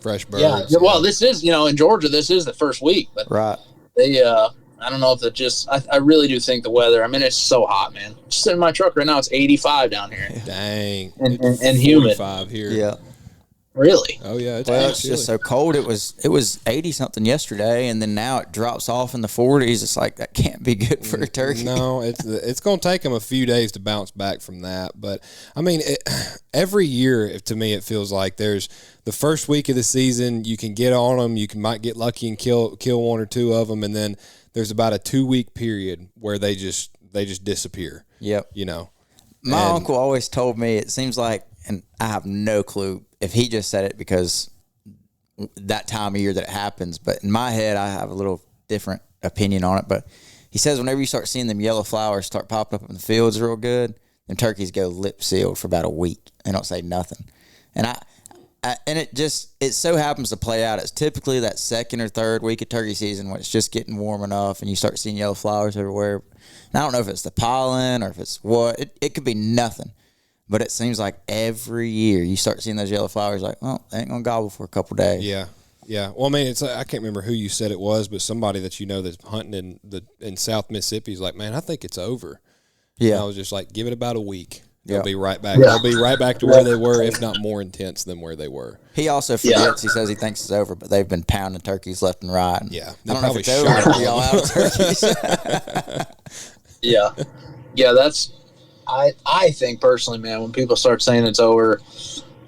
Speaker 3: fresh birds.
Speaker 5: Well, this is, in Georgia, this is the first week, but
Speaker 4: right.
Speaker 5: They, I don't know if it just, I really do think the weather, I mean, it's so hot, man. Just in my truck right now, it's 85 down here.
Speaker 3: Dang.
Speaker 5: And humid.
Speaker 3: 45 here.
Speaker 4: Yeah.
Speaker 5: Really?
Speaker 3: Oh, yeah.
Speaker 4: It's just so cold. It was 80 something yesterday, and then now it drops off in the 40s. It's like, that can't be good for a turkey.
Speaker 3: No, it's going to take them a few days to bounce back from that. But I mean, every year to me it feels like there's the first week of the season, you can get on them, might get lucky and kill 1 or 2 of them, and then there's about a 2-week period where they just disappear.
Speaker 4: Yep. My uncle always told me, it seems like, and I have no clue if he just said it because that time of year that it happens, but in my head, I have a little different opinion on it. But he says whenever you start seeing them yellow flowers start popping up in the fields real good, them turkeys go lip sealed for about a week. They don't say nothing. And and it so happens to play out. It's typically that second or third week of turkey season when it's just getting warm enough and you start seeing yellow flowers everywhere. And I don't know if it's the pollen or if it's what. It could be nothing. But it seems like every year you start seeing those yellow flowers like, well, they ain't going to gobble for a couple days.
Speaker 3: Yeah. Yeah. Well, I mean, I can't remember who you said it was, but somebody that that's hunting in South Mississippi is like, man, I think it's over.
Speaker 4: Yeah.
Speaker 3: And I was just like, give it about a week. They'll be right back.
Speaker 5: Yeah.
Speaker 3: They'll be right back to where they were, if not more intense than where they were.
Speaker 4: He also forgets. He says he thinks it's over, but they've been pounding turkeys left and right.
Speaker 3: Yeah.
Speaker 4: I don't know if it's over for y'all out of turkeys.
Speaker 5: Yeah. Yeah, that's I think personally, man, when people start saying it's over,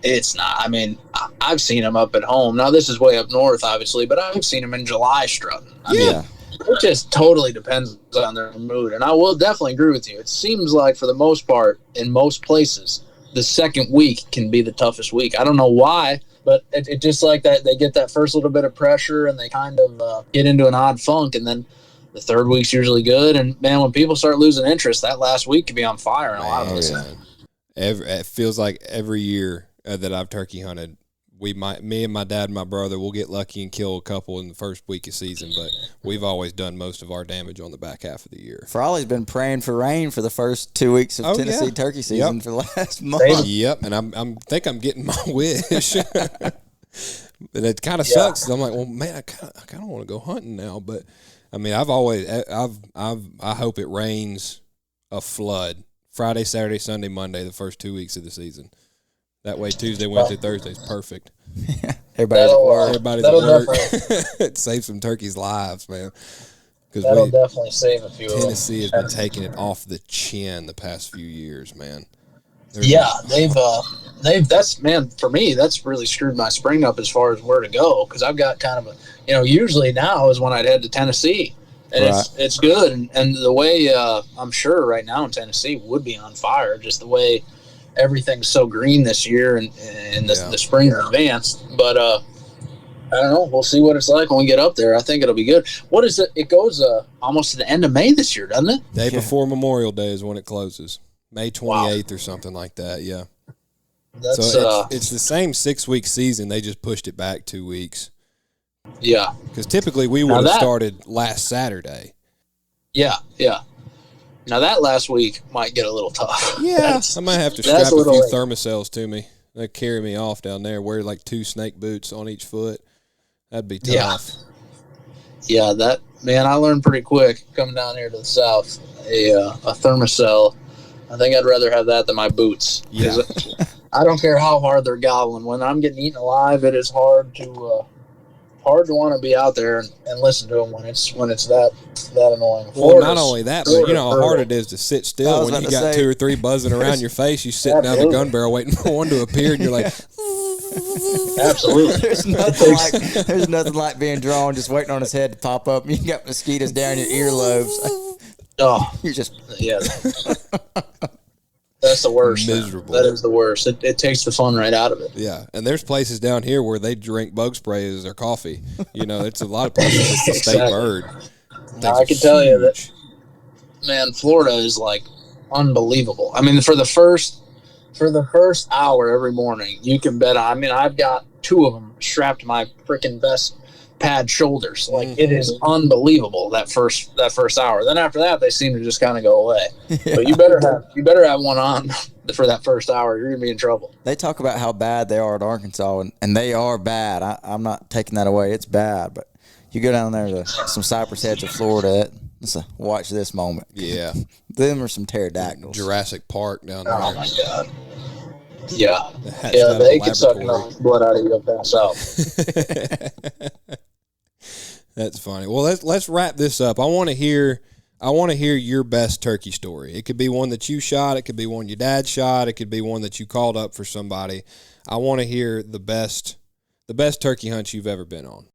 Speaker 5: it's not. I mean, I've seen them up at home. Now, this is way up north, obviously, but I've seen them in July strutting. I mean, it just totally depends on their mood. And I will definitely agree with you. It seems like, for the most part, in most places, the second week can be the toughest week. I don't know why, but it just like that. They get that first little bit of pressure, and they kind of get into an odd funk, and then the third week's usually good. And, man, when people start losing interest, that last week could be on fire in a lot of places.
Speaker 3: It feels like every year that I've turkey hunted, me and my dad and my brother will get lucky and kill a couple in the first week of season, but we've always done most of our damage on the back half of the year.
Speaker 4: Frawley's been praying for rain for the first 2 weeks of Tennessee turkey season for the last month.
Speaker 3: Yep, and I'm getting my wish. And it kind of sucks. I'm like, well, man, I kind of want to go hunting now, but I mean, I hope it rains a flood Friday, Saturday, Sunday, Monday, the first 2 weeks of the season. That way Tuesday, Wednesday, Thursday's perfect.
Speaker 4: Everybody's at work.
Speaker 3: Everybody's at work. It saves some turkeys' lives, man.
Speaker 5: That'll definitely save a few of them.
Speaker 3: Tennessee has been taking it off the chin the past few years, man.
Speaker 5: For me, that's really screwed my spring up as far as where to go, because I've got kind of usually now is when I'd head to Tennessee, and it's good, and the way I'm sure right now in Tennessee would be on fire, just the way everything's so green this year, and the spring advanced. But I don't know. We'll see what it's like when we get up there. I think it'll be good. What is it? It goes almost to the end of May this year, doesn't it?
Speaker 3: Day before Memorial Day is when it closes. May 28th or something like that, yeah. So it's the same 6-week season. They just pushed it back 2 weeks.
Speaker 5: Yeah.
Speaker 3: Because typically we would have started last Saturday.
Speaker 5: Yeah, yeah. Now that last week might get a little tough.
Speaker 3: Yeah. I might have to strap a few thermocells to me. They carry me off down there. Wear like 2 snake boots on each foot. That'd be tough.
Speaker 5: Yeah, I learned pretty quick coming down here to the south. A thermocell. I think I'd rather have that than my boots.
Speaker 3: Yeah.
Speaker 5: I don't care how hard they're gobbling. When I'm getting eaten alive, it is hard to want to be out there and listen to them when it's that annoying.
Speaker 3: Well, not only that, but you know how hard it is to sit still when you got 2 or 3 buzzing around your face. You sitting down the gun barrel waiting for one to appear, and you're like,
Speaker 5: absolutely.
Speaker 4: There's nothing like being drawn, just waiting on his head to pop up. You got mosquitoes down your earlobes.
Speaker 5: Oh,
Speaker 4: you're just
Speaker 5: That's the worst.
Speaker 3: Miserable.
Speaker 5: That is the worst. It takes the fun right out of it.
Speaker 3: Yeah, and there's places down here where they drink bug spray as their coffee. It's a lot of places it's a state bird.
Speaker 5: Now, I can tell you that, man, Florida is like unbelievable. I mean, for the first hour every morning, you can bet. I mean, I've got 2 of them strapped to my freaking vest pad shoulders. Like it is unbelievable that first hour. Then after that, they seem to just kind of go away. Yeah. But you better have one on for that first hour. You're gonna be in trouble.
Speaker 4: They talk about how bad they are at Arkansas, and they are bad. I'm not taking that away. It's bad, but you go down there to some cypress heads of Florida. Watch this moment.
Speaker 3: Yeah,
Speaker 4: them are some pterodactyls.
Speaker 3: Jurassic Park down there.
Speaker 5: Oh my god. Yeah, they can suck enough blood out of you and pass out.
Speaker 3: That's funny. Well, let's wrap this up. I want to hear your best turkey story. It could be one that you shot. It could be one your dad shot. It could be one that you called up for somebody. I want to hear the best turkey hunt you've ever been on.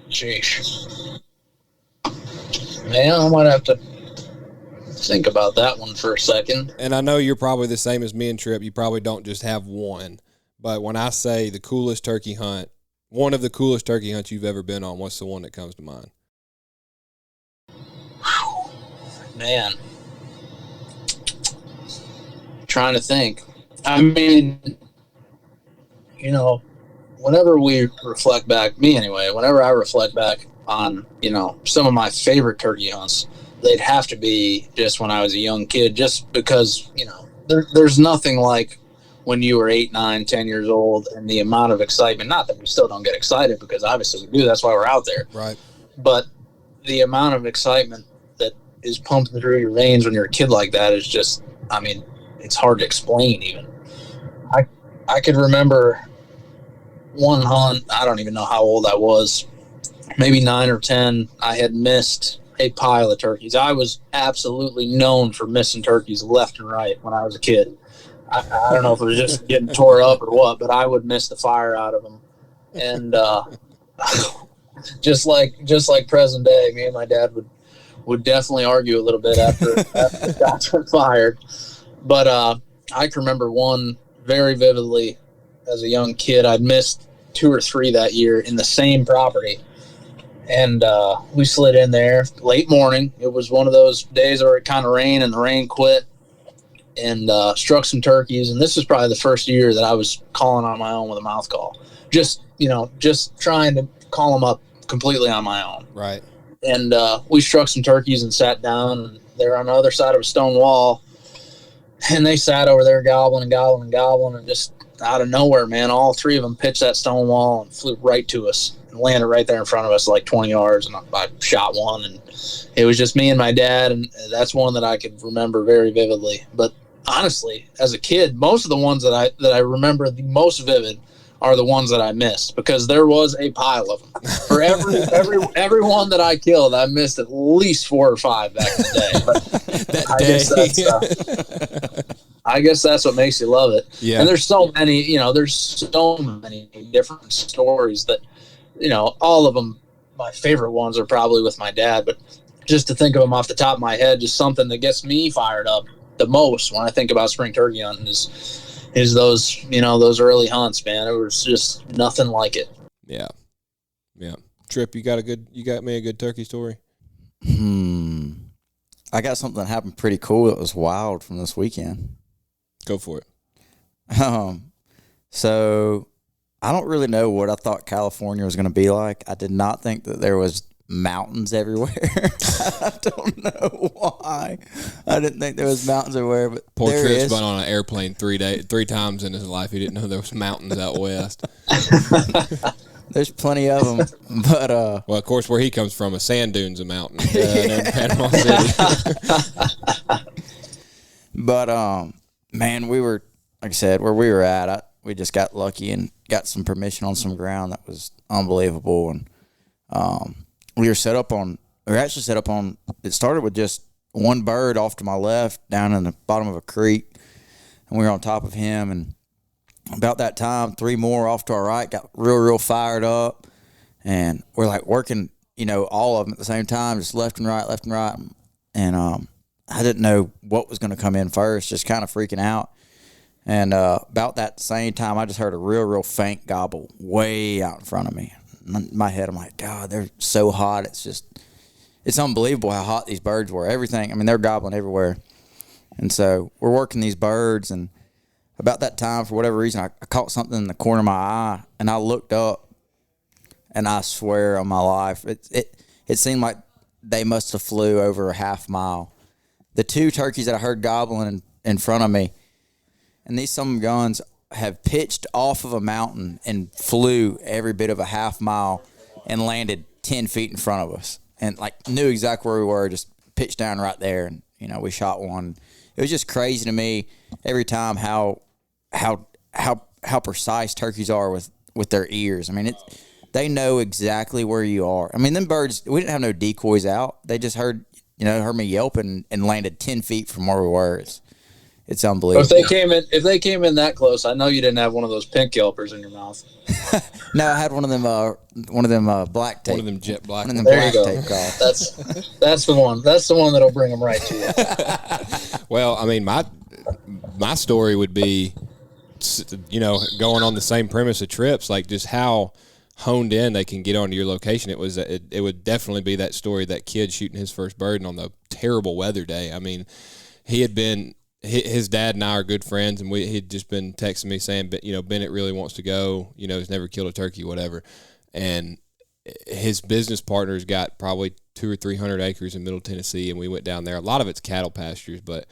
Speaker 5: Jeez, man, I might have to think about that one for a second.
Speaker 3: And I know you're probably the same as me and Tripp. You probably don't just have one. But when I say the coolest turkey hunt, one of the coolest turkey hunts you've ever been on, what's the one that comes to mind?
Speaker 5: Man. Trying to think. I mean, whenever we reflect back, me anyway, whenever I reflect back on, some of my favorite turkey hunts, they'd have to be just when I was a young kid, just because, there's nothing like when you were 8, 9, 10 years old and the amount of excitement, not that we still don't get excited because obviously we do, that's why we're out there.
Speaker 3: Right.
Speaker 5: But the amount of excitement that is pumped through your veins when you're a kid like that is just, I mean, it's hard to explain even. I could remember one hunt, I don't even know how old I was, maybe 9 or 10, I had missed a pile of turkeys. I was absolutely known for missing turkeys left and right when I was a kid. I don't know if it was just getting tore up or what, but I would miss the fire out of them. And just like present day, me and my dad would definitely argue a little bit after the shots were fired. But I can remember one very vividly as a young kid. I'd missed 2 or 3 that year in the same property. And we slid in there late morning. It was one of those days where it kind of rained and the rain quit, and struck some turkeys. And this is probably the first year that I was calling on my own with a mouth call. Just trying to call them up completely on my own.
Speaker 3: Right.
Speaker 5: And we struck some turkeys and sat down. And they're on the other side of a stone wall. And they sat over there gobbling and gobbling and gobbling. And just out of nowhere, man, all 3 of them pitched that stone wall and flew right to us. And landed right there in front of us, like 20 yards, and I shot one, and it was just me and my dad, and that's one that I could remember very vividly. But honestly, as a kid, most of the ones that I remember the most vivid are the ones that I missed, because there was a pile of them. For every one that I killed, I missed at least 4 or 5 back in the day. But I guess that's what makes you love it.
Speaker 3: Yeah.
Speaker 5: And there's so many different stories that, all of them, my favorite ones are probably with my dad, but just to think of them off the top of my head, just something that gets me fired up the most when I think about spring turkey hunting is those, those early hunts, man. It was just nothing like it.
Speaker 3: Yeah. Tripp, you got me a good turkey story?
Speaker 4: I got something that happened pretty cool that was wild from this weekend.
Speaker 3: Go for it.
Speaker 4: So I don't really know what I thought California was going to be like. I did not think that there was mountains everywhere. I don't know why. I didn't think there was mountains everywhere, but
Speaker 3: Poor
Speaker 4: there
Speaker 3: Tripp's
Speaker 4: is.
Speaker 3: been on an airplane 3 times in his life. He didn't know there was mountains out west.
Speaker 4: There's plenty of them, but
Speaker 3: well, of course, where he comes from, a sand dune's a mountain in Panama City.
Speaker 4: But man, we were, like I said, where we were at, we just got lucky and got some permission on some ground that was unbelievable. And we were actually set up on, it started with just one bird off to my left down in the bottom of a creek, and we were on top of him. And about that time, 3 more off to our right got real fired up, and we're like working, all of them at the same time, just left and right. And I didn't know what was going to come in first, just kind of freaking out. And about that same time, I just heard a real faint gobble way out in front of me. In my head, I'm like, God, they're so hot. It's unbelievable how hot these birds were. Everything, they're gobbling everywhere. And so we're working these birds, and about that time, for whatever reason, I caught something in the corner of my eye, and I looked up, and I swear on my life, it seemed like they must have flew over a half mile. The 2 turkeys that I heard gobbling in front of me, and these some guns have pitched off of a mountain and flew every bit of a half mile and landed 10 feet in front of us, and knew exactly where we were, just pitched down right there, and we shot one. It was just crazy to me every time how precise turkeys are with their ears. They know exactly where you are. Them birds, we didn't have no decoys out. They just heard me yelping and landed 10 feet from where we were. It's unbelievable.
Speaker 5: If they came in that close, I know you didn't have one of those pink yelpers in your mouth.
Speaker 4: No, I had one of them black tape.
Speaker 3: One of them jet black.
Speaker 4: One of them
Speaker 5: there
Speaker 4: black
Speaker 5: you go.
Speaker 4: tape calls.
Speaker 5: That's the one. That's the one that'll bring them right to you.
Speaker 3: Well, my story would be, going on the same premise of Tripp's, like just how honed in they can get onto your location. It would definitely be that story, that kid shooting his first bird, and on the terrible weather day. He had been, his dad and I are good friends, and he'd just been texting me saying, Bennett really wants to go, he's never killed a turkey, whatever. And his business partner's got probably 200 or 300 acres in Middle Tennessee, and we went down there. A lot of it's cattle pastures, but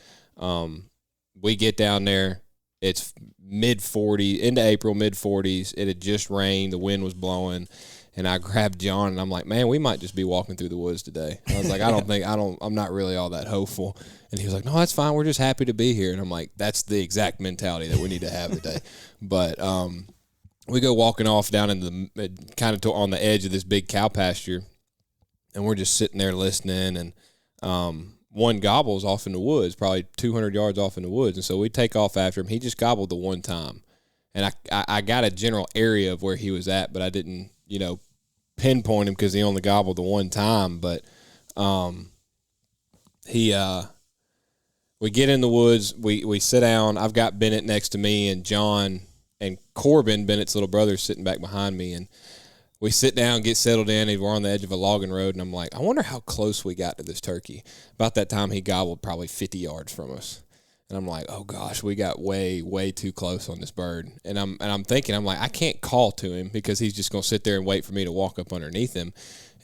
Speaker 3: we get down there. It's mid-40s, into April, mid-40s. It had just rained. The wind was blowing. And I grabbed John, and I'm like, man, we might just be walking through the woods today. I was like, I'm not really all that hopeful. And he was like, no, that's fine. We're just happy to be here. And I'm like, that's the exact mentality that we need to have today. But we go walking off down in the kind of on the edge of this big cow pasture, and we're just sitting there listening. And one gobbles off in the woods, probably 200 yards off in the woods. And so we take off after him. He just gobbled the one time. And I got a general area of where he was at, but I didn't, pinpoint him because he only gobbled the one time. But we get in the woods, we sit down. I've got Bennett next to me, and John and Corbin, Bennett's little brother, sitting back behind me, and we sit down, get settled in, and we're on the edge of a logging road, and I'm like, I wonder how close we got to this turkey. About that time, he gobbled probably 50 yards from us. And I'm like, oh gosh, we got way, way too close on this bird. And I'm thinking, I can't call to him because he's just gonna sit there and wait for me to walk up underneath him.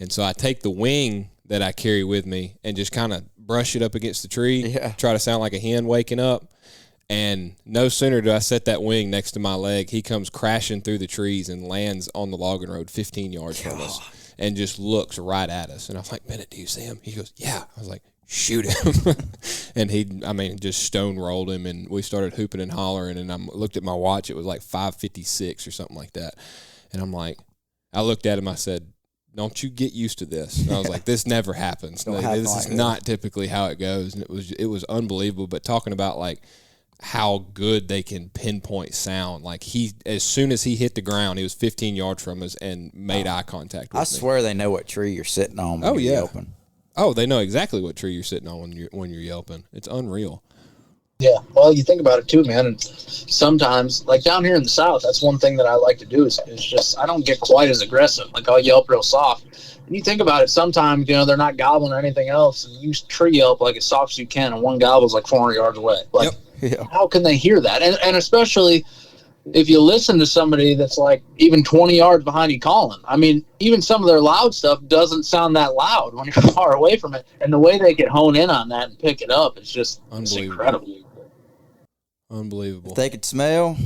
Speaker 3: And so I take the wing that I carry with me and just kind of brush it up against the tree, try to sound like a hen waking up. And no sooner do I set that wing next to my leg, he comes crashing through the trees and lands on the logging road 15 yards from us and just looks right at us. And I was like, Bennett, do you see him? He goes, yeah. I was like, shoot him. And he just stonewalled him, and we started hooping and hollering, and I looked at my watch. It was like 5:56 or something like that. And I'm like, I looked at him, I said, don't you get used to this. And I was like, this never happens. This is not typically how it goes. And it was unbelievable. But talking about, like, how good they can pinpoint sound. Like, as soon as he hit the ground, he was 15 yards from us and made eye contact with me.
Speaker 4: I swear they know what tree you're sitting on when you're yelping.
Speaker 3: Oh, they know exactly what tree you're sitting on when you're yelping. It's unreal.
Speaker 5: Yeah, well, you think about it too, man. And sometimes, like down here in the South, that's one thing that I like to do is just I don't get quite as aggressive. Like I'll yelp real soft. And you think about it, sometimes they're not gobbling or anything else, and you tree yelp like as soft as you can, and one gobble's like 400 yards away. Like, how can they hear that? And especially if you listen to somebody that's like even 20 yards behind you calling. I mean, even some of their loud stuff doesn't sound that loud when you're far away from it. And the way they can hone in on that and pick it up is just incredible.
Speaker 3: Unbelievable.
Speaker 4: If they could smell,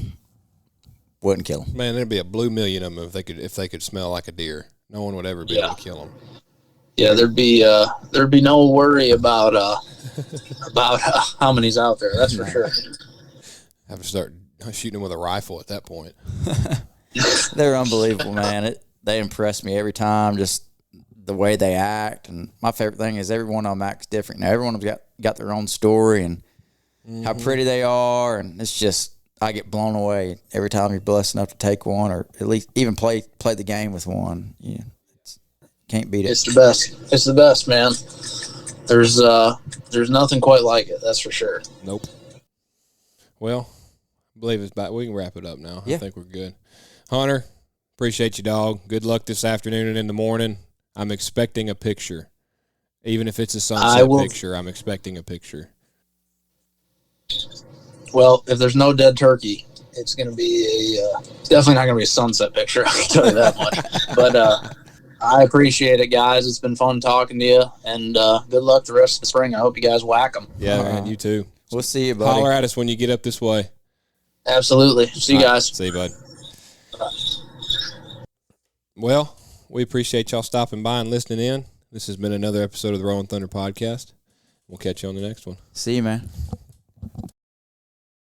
Speaker 4: wouldn't kill them.
Speaker 3: Man, there'd be a blue million of them if they could smell like a deer. No one would ever be able to kill them.
Speaker 5: Yeah, there'd be no worry about how many's out there. That's for sure.
Speaker 3: Have to start shooting them with a rifle at that point.
Speaker 4: They're unbelievable, man. They impress me every time. Just the way they act, and my favorite thing is every one of them acts different. Now everyone's got their own story and how pretty they are, and it's just I get blown away every time you're blessed enough to take one, or at least even play the game with one. Yeah, can't beat it.
Speaker 5: It's the best. It's the best, man. There's nothing quite like it. That's for sure.
Speaker 3: Nope. Well, I believe it's back. We can wrap it up now.
Speaker 4: Yeah.
Speaker 3: I think we're good. Hunter, appreciate you, dog. Good luck this afternoon and in the morning. I'm expecting a picture, even if it's a sunset picture. I'm expecting a picture.
Speaker 5: Well, if there's no dead turkey, it's going to be it's definitely not going to be a sunset picture. I can tell you that much. But I appreciate it, guys. It's been fun talking to you, and good luck the rest of the spring. I hope you guys whack them.
Speaker 3: Yeah, man, you too.
Speaker 4: We'll see you, buddy.
Speaker 3: Holler at us when you get up this way.
Speaker 5: Absolutely. See you guys.
Speaker 3: See you, bud.
Speaker 5: Bye.
Speaker 3: Well, we appreciate y'all stopping by and listening in. This has been another episode of the Rolling Thunder Podcast. We'll catch you on the next one.
Speaker 4: See you, man.